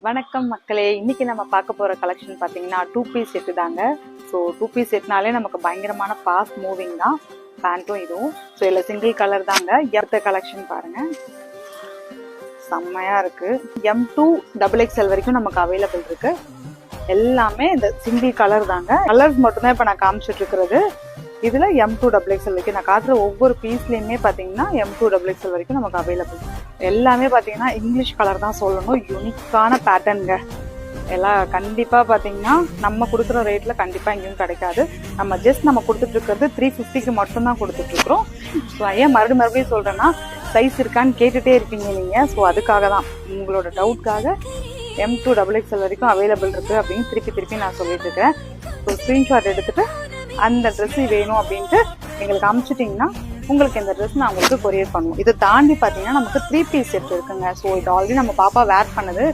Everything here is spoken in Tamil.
வணக்கம் மக்களே, இன்னைக்கு நம்ம பார்க்க போற கலெக்ஷன் பாத்தீங்கன்னா 2 பீஸ் செட் தாங்க. ஸோ 2 பீஸ் செட்னாலே நமக்கு பயங்கரமான ஃபாஸ்ட் மூவிங் தான் பேண்ட்டும் இதுவும். ஸோ இதில் சிங்கிள் கலர் தாங்க. அடுத்த கலெக்ஷன் பாருங்க, செம்மையா இருக்கு. M2 XXL வரைக்கும் நமக்கு அவைலபிள் இருக்கு. எல்லாமே இந்த சிங்கிள் கலர் தாங்க. கலர்ஸ் மட்டும்தான் இப்போ நான் காமிச்சிட்டு இருக்கிறது. இதுல M2 XXL வரைக்கும் நான் காட்டுற ஒவ்வொரு பீஸ்லயுமே பாத்தீங்கன்னா M2 XXL வரைக்கும் நமக்கு அவைலபிள். எல்லாமே பாத்தீங்கன்னா இங்கிலீஷ் கலர் தான் சொல்லணும். யூனிக்கான பேட்டர்னுங்க. எல்லாம் கண்டிப்பா பாத்தீங்கன்னா நம்ம கொடுக்குற ரேட்ல கண்டிப்பா எங்கேயும் கிடைக்காது. நம்ம கொடுத்துட்டு இருக்கிறது 350க்கு மட்டும் தான் கொடுத்துட்டு இருக்கிறோம். ஸோ ஏன் மறுபடியும் சொல்றேன்னா, சைஸ் இருக்கான்னு கேட்டுட்டே இருப்பீங்க நீங்க. ஸோ அதுக்காக தான், உங்களோட டவுட்காக M2 XXL வரைக்கும் அவைலபிள் இருக்கு அப்படின்னு திருப்பி நான் சொல்லிட்டு இருக்கிறேன். ஸோ ஸ்கிரீன்ஷாட் எடுத்துட்டு அந்த ட்ரெஸ் வேணும் அப்படின்ட்டு எங்களுக்கு அனுப்பிச்சிட்டிங்கன்னா உங்களுக்கு இந்த ட்ரெஸ் நான் உங்களுக்கு கொரியர் பண்ணுவோம். இதை தாண்டி பார்த்தீங்கன்னா நமக்கு 3 பீஸ் செட் இருக்குங்க. ஸோ இது ஆல்ரெடி நம்ம பாப்பா வேர் பண்ணது.